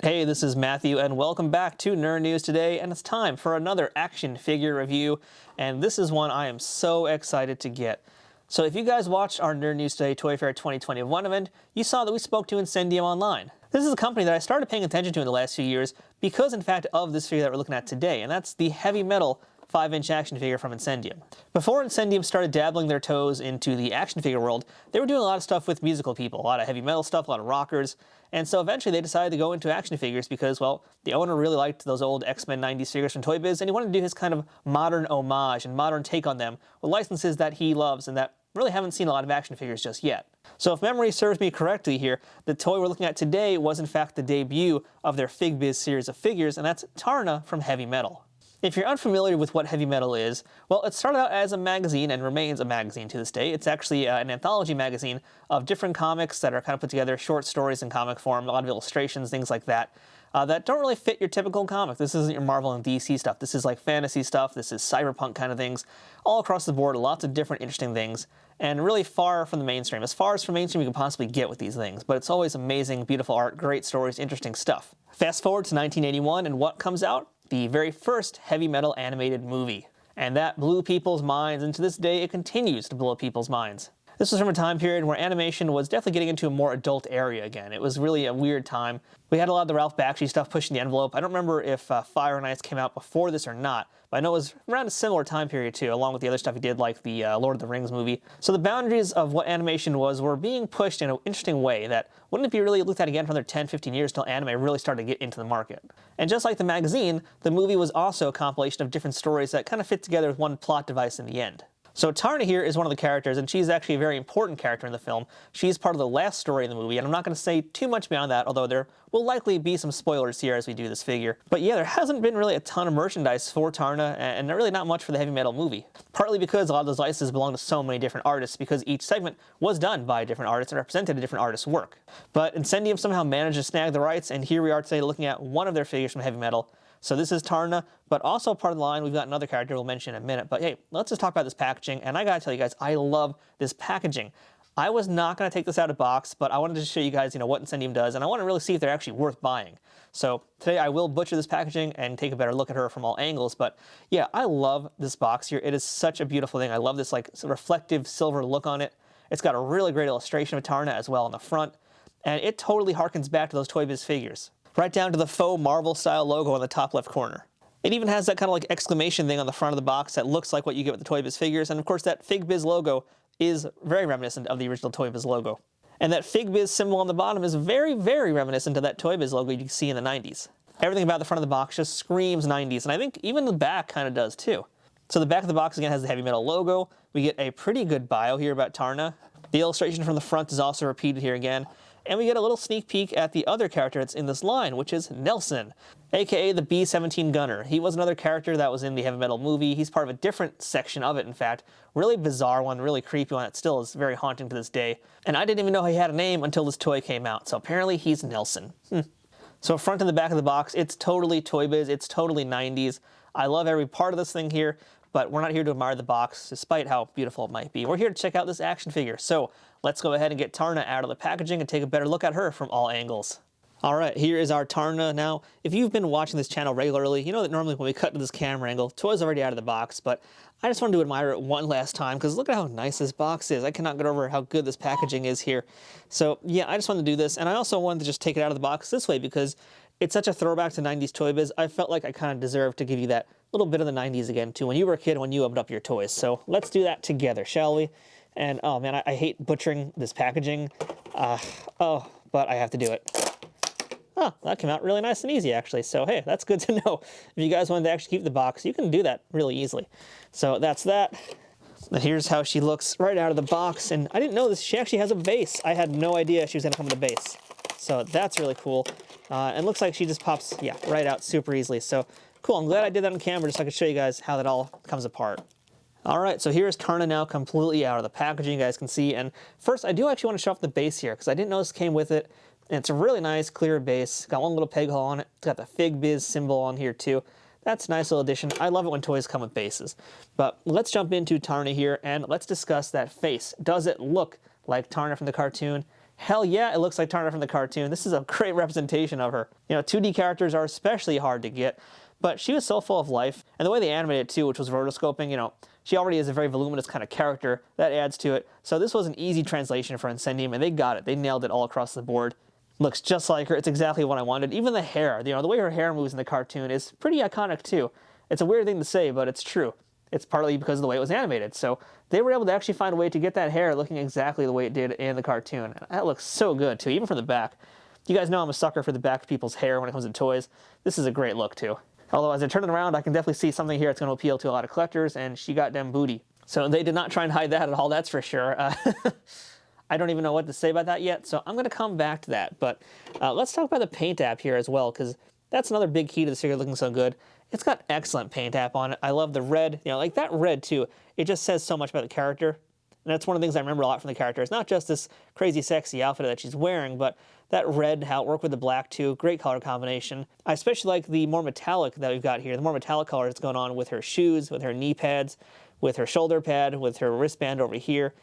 Hey, this is Matthew, and welcome back to Nerd News Today, and it's time for another action figure review, and this is one I am so excited to get. So if you guys watched our Nerd News Today Toy Fair 2021 event, you saw that we spoke to Incendium online. This is a company that I started paying attention to in the last few years because, in fact, of this figure that we're looking at today, and that's the heavy metal 5-inch action figure from Incendium. Before Incendium started dabbling their toes into the action figure world, they were doing a lot of stuff with musical people, a lot of heavy metal stuff, a lot of rockers, and so eventually they decided to go into action figures because, well, the owner really liked those old X-Men 90s figures from Toy Biz, and he wanted to do his kind of modern homage and modern take on them with licenses that he loves and that really haven't seen a lot of action figures just yet. So if memory serves me correctly here, the toy we're looking at today was in fact the debut of their Fig Biz series of figures, and that's Taarna from Heavy Metal. If you're unfamiliar with what Heavy Metal is, well, it started out as a magazine and remains a magazine to this day. It's actually an anthology magazine of different comics that are kind of put together, short stories in comic form, a lot of illustrations, things like that, that don't really fit your typical comic. This isn't your Marvel and DC stuff. This is like fantasy stuff. This is cyberpunk kind of things. All across the board, lots of different interesting things, and really far from the mainstream. As far as from mainstream you can possibly get with these things, but it's always amazing, beautiful art, great stories, interesting stuff. Fast forward to 1981, and what comes out? The very first Heavy Metal animated movie. And that blew people's minds, and to this day it continues to blow people's minds. This was from a time period where animation was definitely getting into a more adult area again. It was really a weird time. We had a lot of the Ralph Bakshi stuff pushing the envelope. I don't remember if Fire and Ice came out before this or not, but I know it was around a similar time period too, along with the other stuff he did, like the Lord of the Rings movie. So the boundaries of what animation was were being pushed in an interesting way that wouldn't it be really looked at again for another 10, 15 years until anime really started to get into the market. And just like the magazine, the movie was also a compilation of different stories that kind of fit together with one plot device in the end. So Taarna here is one of the characters, and she's actually a very important character in the film. She's part of the last story in the movie, and I'm not going to say too much beyond that, although there will likely be some spoilers here as we do this figure. But yeah, there hasn't been really a ton of merchandise for Taarna, and really not much for the Heavy Metal movie. Partly because a lot of those licenses belong to so many different artists, because each segment was done by different artists and represented a different artist's work. But Incendium somehow managed to snag the rights, and here we are today looking at one of their figures from Heavy Metal. So this is Taarna, but also part of the line, we've got another character we'll mention in a minute. But hey, let's just talk about this packaging, and I gotta tell you guys, I love this packaging. I was not gonna take this out of box, but I wanted to show you guys, what Incendium does, and I want to really see if they're actually worth buying. So today I will butcher this packaging and take a better look at her from all angles, but yeah, I love this box here. It is such a beautiful thing. I love this like reflective silver look on it. It's got a really great illustration of Taarna as well on the front, and it totally harkens back to those Toy Biz figures. Right down to the faux Marvel-style logo on the top left corner. It even has that kind of like exclamation thing on the front of the box that looks like what you get with the Toy Biz figures, and of course that Fig Biz logo is very reminiscent of the original Toy Biz logo. And that Fig Biz symbol on the bottom is very, very reminiscent of that Toy Biz logo you can see in the 90s. Everything about the front of the box just screams 90s, and I think even the back kind of does too. So the back of the box again has the Heavy Metal logo. We get a pretty good bio here about Taarna. The illustration from the front is also repeated here again. And we get a little sneak peek at the other character that's in this line, which is Nelson, aka the B-17 Gunner. He was another character that was in the Heavy Metal movie. He's part of a different section of it, in fact. Really bizarre one, really creepy one that still is very haunting to this day. And I didn't even know he had a name until this toy came out, so apparently he's Nelson. So front and the back of the box, it's totally Toy Biz, it's totally 90s. I love every part of this thing here, but we're not here to admire the box, despite how beautiful it might be. We're here to check out this action figure. So let's go ahead and get Taarna out of the packaging and take a better look at her from all angles. All right, here is our Taarna. Now, if you've been watching this channel regularly, you know that normally when we cut to this camera angle, toy's already out of the box, but I just wanted to admire it one last time, because look at how nice this box is. I cannot get over how good this packaging is here. So yeah, I just wanted to do this, and I also wanted to just take it out of the box this way, because it's such a throwback to 90s Toy Biz. I felt like I kind of deserved to give you that little bit of the 90s again, too, when you were a kid, when you opened up your toys. So let's do that together, shall we? And oh man, I hate butchering this packaging. But I have to do it. Oh, that came out really nice and easy, actually. So hey, that's good to know. If you guys wanted to actually keep the box, you can do that really easily. So that's that. Now here's how she looks right out of the box. And I didn't know this, she actually has a base. I had no idea she was gonna come with a base. So that's really cool. And looks like she just pops, yeah, right out super easily. So cool, I'm glad I did that on camera just so I could show you guys how that all comes apart. All right, so here's Taarna now completely out of the packaging, you guys can see. And first, I do actually want to show off the base here, because I didn't know this came with it. And it's a really nice, clear base. Got one little peg hole on it. It's got the Fig Biz symbol on here, too. That's a nice little addition. I love it when toys come with bases. But let's jump into Taarna here, and let's discuss that face. Does it look like Taarna from the cartoon? Hell yeah, it looks like Taarna from the cartoon. This is a great representation of her. You know, 2D characters are especially hard to get, but she was so full of life. And the way they animated it too, which was rotoscoping, you know, she already is a very voluminous kind of character. That adds to it. So this was an easy translation for Incendium, and they got it. They nailed it all across the board. Looks just like her. It's exactly what I wanted. Even the hair, you know, the way her hair moves in the cartoon is pretty iconic too. It's a weird thing to say, but it's true. It's partly because of the way it was animated. So they were able to actually find a way to get that hair looking exactly the way it did in the cartoon. That looks so good too, even from the back. You guys know I'm a sucker for the back of people's hair when it comes to toys. This is a great look too. Although as I turn it around, I can definitely see something here that's going to appeal to a lot of collectors, and she got them booty. So they did not try and hide that at all, that's for sure. I don't even know what to say about that yet, so I'm going to come back to that. But let's talk about the paint app here as well, because that's another big key to this figure looking so good. It's got excellent paint app on it. I love the red, you know, like that red too. It just says so much about the character. And that's one of the things I remember a lot from the character. It's not just this crazy sexy outfit that she's wearing, but that red, how it worked with the black too. Great color combination. I especially like the more metallic that we've got here. The more metallic color that's going on with her shoes, with her knee pads, with her shoulder pad, with her wristband over here.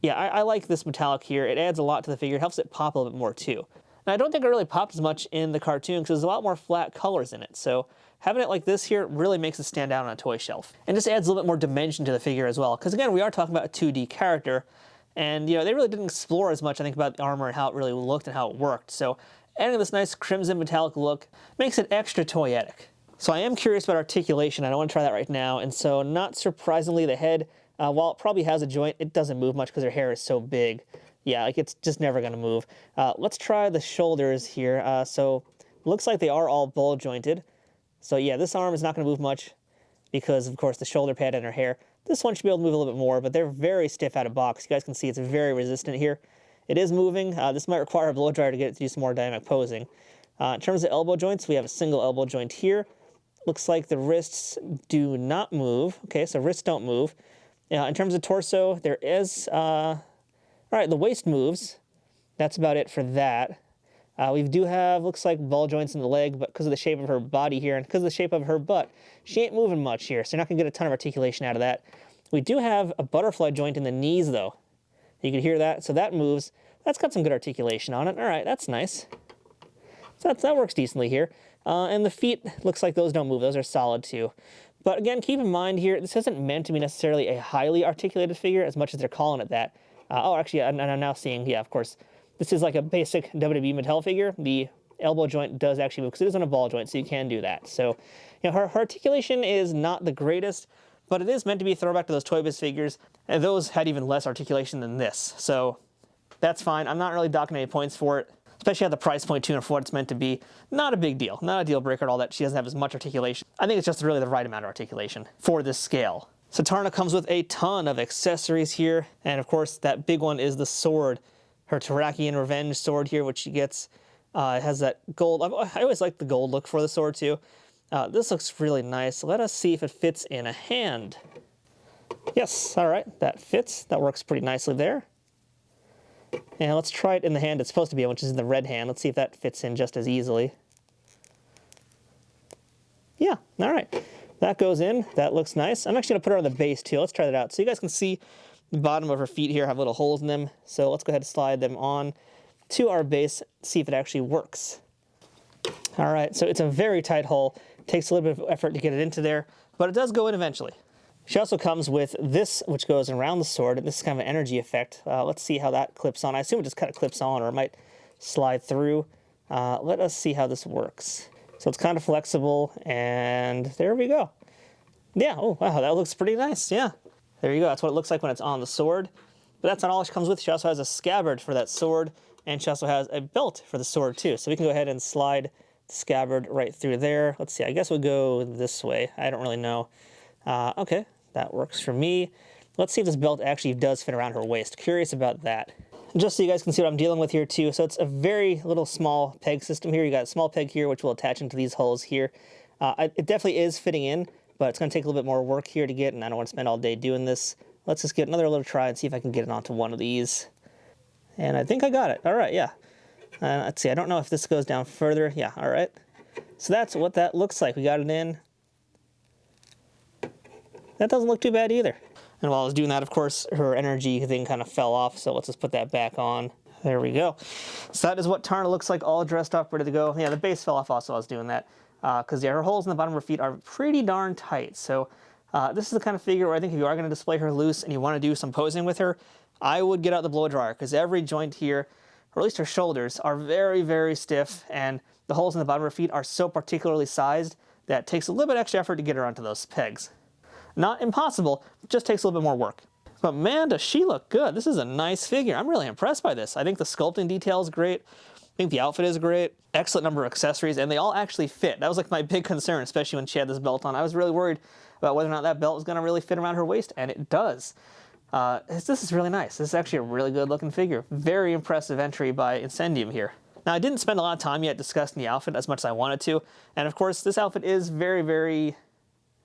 Yeah, I like this metallic here. It adds a lot to the figure. It helps it pop a little bit more too. And I don't think it really popped as much in the cartoon because there's a lot more flat colors in it. So having it like this here really makes it stand out on a toy shelf. And just adds a little bit more dimension to the figure as well. Because again, we are talking about a 2D character. And you know, they really didn't explore as much, I think, about the armor and how it really looked and how it worked. So adding this nice crimson metallic look makes it extra toyetic. So I am curious about articulation. I don't want to try that right now. And so not surprisingly, the head, while it probably has a joint, it doesn't move much because her hair is so big. Yeah, like it's just never going to move. Let's try the shoulders here. So it looks like they are all ball jointed. So yeah, this arm is not going to move much because, of course, the shoulder pad and her hair. This one should be able to move a little bit more, but they're very stiff out of box. You guys can see it's very resistant here. It is moving. This might require a blow dryer to get it to do some more dynamic posing. In terms of elbow joints, we have a single elbow joint here. Looks like the wrists do not move. Okay, so wrists don't move. In terms of torso, there is... all right, the waist moves. That's about it for that. We do have, looks like ball joints in the leg, but because of the shape of her body here and because of the shape of her butt, she ain't moving much here, so you're not going to get a ton of articulation out of that. We do have a butterfly joint in the knees, though. You can hear that, so that moves. That's got some good articulation on it. All right, that's nice. So that works decently here. And the feet, looks like those don't move. Those are solid, too. But again, keep in mind here, this isn't meant to be necessarily a highly articulated figure as much as they're calling it that. Oh, actually, I'm now seeing, yeah, of course, this is like a basic WWE Mattel figure. The elbow joint does actually move because it is on a ball joint, so you can do that. So, you know, her articulation is not the greatest, but it is meant to be a throwback to those Toy Biz figures, and those had even less articulation than this. So that's fine. I'm not really docking any points for it, especially at the price point too and for what it's meant to be. Not a big deal. Not a deal breaker at all that she doesn't have as much articulation. I think it's just really the right amount of articulation for this scale. So Taarna comes with a ton of accessories here, and of course that big one is the sword. Her Tarakian Revenge sword here, which she gets, it has that gold. I always like the gold look for the sword too. This looks really nice. Let us see if it fits in a hand. Yes, all right, that fits. That works pretty nicely there. And let's try it in the hand it's supposed to be in, which is in the red hand. Let's see if that fits in just as easily. Yeah, all right. That goes in. That looks nice. I'm actually going to put her on the base too. Let's try that out. So you guys can see the bottom of her feet here have little holes in them. So let's go ahead and slide them on to our base, see if it actually works. All right, so it's a very tight hole. Takes a little bit of effort to get it into there, but it does go in eventually. She also comes with this, which goes around the sword, and this is kind of an energy effect. Let's see how that clips on. I assume it just kind of clips on, or it might slide through. Let us see how this works. So it's kind of flexible, and there we go. Yeah, oh, wow, that looks pretty nice, yeah. There you go, that's what it looks like when it's on the sword. But that's not all she comes with. She also has a scabbard for that sword, and she also has a belt for the sword too. So we can go ahead and slide the scabbard right through there. Let's see, I guess we'll go this way. I don't really know. Okay, that works for me. Let's see if this belt actually does fit around her waist. Curious about that. Just so you guys can see what I'm dealing with here too. So it's a very little small peg system here. You got a small peg here, which will attach into these holes here. It definitely is fitting in, but it's going to take a little bit more work here to get, and I don't want to spend all day doing this. Let's just get another little try and see if I can get it onto one of these. And I think I got it. All right, yeah. Let's see, I don't know if this goes down further. Yeah, all right. So that's what that looks like. We got it in. That doesn't look too bad either. And while I was doing that, of course, her energy thing kind of fell off, so let's just put that back on. There we go. So that is what Taarna looks like, all dressed up, ready to go. Yeah, the base fell off also while I was doing that. Because, yeah, her holes in the bottom of her feet are pretty darn tight. So this is the kind of figure where I think if you are going to display her loose and you want to do some posing with her, I would get out the blow dryer, because every joint here, or at least her shoulders, are very, very stiff, and the holes in the bottom of her feet are so particularly sized that it takes a little bit extra effort to get her onto those pegs. Not impossible, just takes a little bit more work. But man, does she look good. This is a nice figure. I'm really impressed by this. I think the sculpting detail is great. I think the outfit is great. Excellent number of accessories, and they all actually fit. That was like my big concern, especially when she had this belt on. I was really worried about whether or not that belt was going to really fit around her waist, and it does. This is really nice. This is actually a really good looking figure. Very impressive entry by Incendium here. Now, I didn't spend a lot of time yet discussing the outfit as much as I wanted to, and of course this outfit is very, very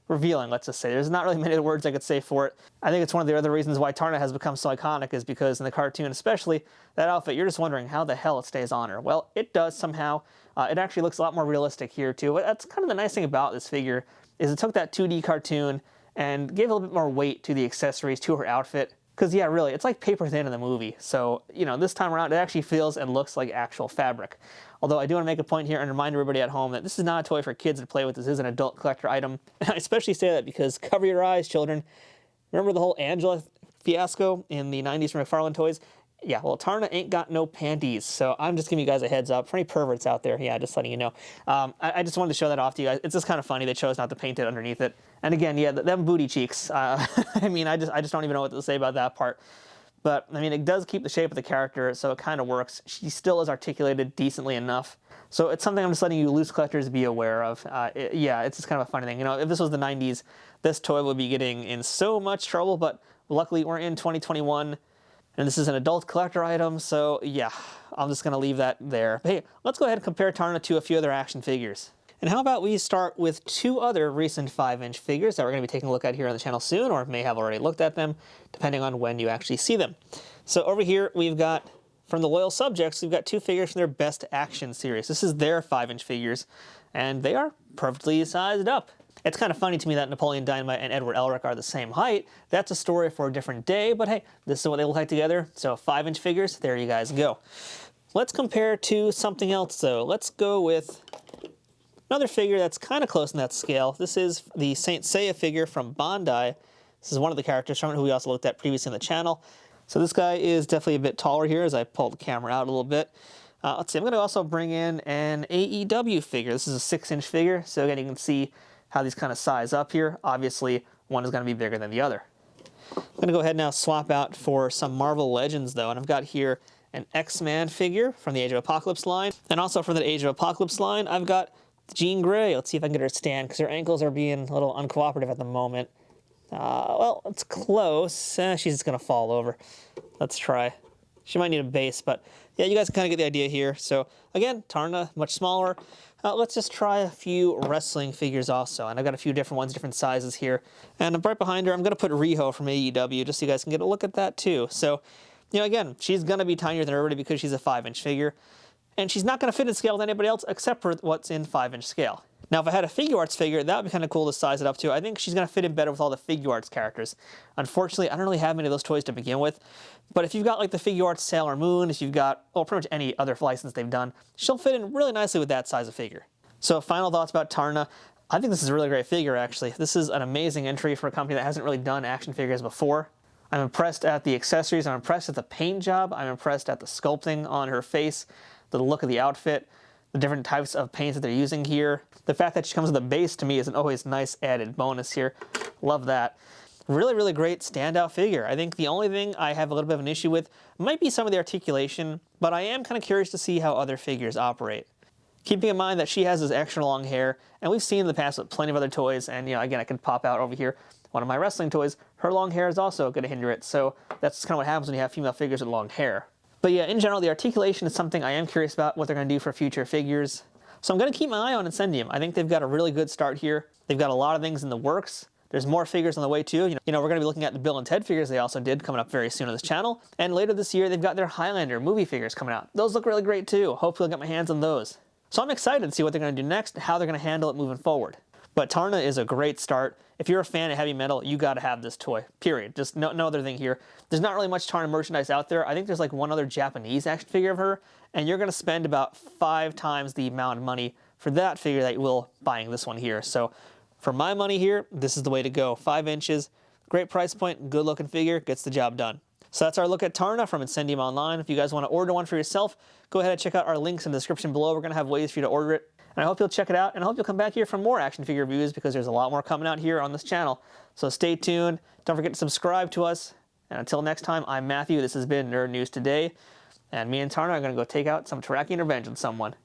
revealing, let's just say. There's not really many words I could say for it. I think it's one of the other reasons why Taarna has become so iconic, is because in the cartoon especially, that outfit, you're just wondering how the hell it stays on her. Well, it does somehow. It actually looks a lot more realistic here too. But that's kind of the nice thing about this figure, is it took that 2D cartoon and gave a little bit more weight to the accessories, to her outfit. Because, yeah, really, it's like paper thin in the movie. So, you know, this time around, it actually feels and looks like actual fabric. Although I do want to make a point here and remind everybody at home that this is not a toy for kids to play with. This is an adult collector item. And I especially say that because cover your eyes, children. Remember the whole Angela fiasco in the 90s from McFarlane Toys? Yeah, well, Taarna ain't got no panties, so I'm just giving you guys a heads up. For any perverts out there, yeah, just letting you know. I just wanted to show that off to you guys. It's just kind of funny they chose not to paint it underneath it. And again, yeah, them booty cheeks. I mean, I just don't even know what to say about that part. But, I mean, it does keep the shape of the character, so it kind of works. She still is articulated decently enough. So it's something I'm just letting you loose collectors be aware of. Yeah, it's just kind of a funny thing. You know, if this was the 90s, this toy would be getting in so much trouble, but luckily we're in 2021. And this is an adult collector item, so yeah, I'm just going to leave that there. But hey, let's go ahead and compare Taarna to a few other action figures. And how about we start with two other recent 5-inch figures that we're going to be taking a look at here on the channel soon, or may have already looked at them, depending on when you actually see them. So over here, we've got, from the Loyal Subjects, we've got two figures from their Best Action series. This is their 5-inch figures, and they are perfectly sized up. It's kind of funny to me that Napoleon Dynamite and Edward Elric are the same height. That's a story for a different day, but hey, this is what they look like together. So 5-inch figures, there you guys go. Let's compare to something else though. Let's go with another figure that's kind of close in that scale. This is the Saint Seiya figure from Bandai. This is one of the characters from it who we also looked at previously on the channel. So this guy is definitely a bit taller here as I pull the camera out a little bit. Let's see, I'm going to also bring in an AEW figure. This is a 6-inch figure, so again, you can see how these kind of size up here. Obviously, one is going to be bigger than the other. I'm going to go ahead now swap out for some Marvel Legends, though, and I've got here an X-Man figure from the Age of Apocalypse line, and also from the Age of Apocalypse line, I've got Jean Grey. Let's see if I can get her to stand, because her ankles are being a little uncooperative at the moment. Well, it's close. She's just going to fall over. Let's try. She might need a base, but yeah, you guys can kind of get the idea here. So again, Taarna, much smaller. Let's just try a few wrestling figures also. And I've got a few different ones, different sizes here. And right behind her, I'm going to put Riho from AEW, just so you guys can get a look at that too. So, you know, again, she's going to be tinier than everybody because she's a 5-inch figure. And she's not going to fit in scale with anybody else except for what's in 5-inch scale. Now, if I had a Figuarts figure, that would be kind of cool to size it up to. I think she's going to fit in better with all the Figuarts characters. Unfortunately, I don't really have many of those toys to begin with. But if you've got like the Figuarts Sailor Moon, if you've got, well, pretty much any other license they've done, she'll fit in really nicely with that size of figure. So final thoughts about Taarna. I think this is a really great figure, actually. This is an amazing entry for a company that hasn't really done action figures before. I'm impressed at the accessories. I'm impressed at the paint job. I'm impressed at the sculpting on her face, the look of the outfit, the different types of paints that they're using here. The fact that she comes with a base to me is an always nice added bonus here. Love that. Really, really great standout figure. I think the only thing I have a little bit of an issue with might be some of the articulation, but I am kind of curious to see how other figures operate. Keeping in mind that she has this extra long hair, and we've seen in the past with plenty of other toys, and you know, again, I could pop out over here one of my wrestling toys. Her long hair is also going to hinder it, so that's kind of what happens when you have female figures with long hair. But yeah, in general, the articulation is something I am curious about what they're going to do for future figures. So I'm going to keep my eye on Incendium. I think they've got a really good start here. They've got a lot of things in the works. There's more figures on the way too. You know, we're going to be looking at the Bill and Ted figures they also did coming up very soon on this channel. And later this year, they've got their Highlander movie figures coming out. Those look really great too. Hopefully I'll get my hands on those. So I'm excited to see what they're going to do next, how they're going to handle it moving forward. But Taarna is a great start. If you're a fan of heavy metal, you got to have this toy, period. Just no other thing here. There's not really much Taarna merchandise out there. I think there's like one other Japanese action figure of her, and you're going to spend about 5 times the amount of money for that figure that you will buying this one here. So for my money here, this is the way to go. 5 inches, great price point, good looking figure, gets the job done. So that's our look at Taarna from Incendium Online. If you guys want to order one for yourself, go ahead and check out our links in the description below. We're going to have ways for you to order it. And I hope you'll check it out, and I hope you'll come back here for more action figure reviews because there's a lot more coming out here on this channel. So stay tuned. Don't forget to subscribe to us. And until next time, I'm Matthew. This has been Nerd News Today. And me and Taarna are going to go take out some Terrakian revenge on someone.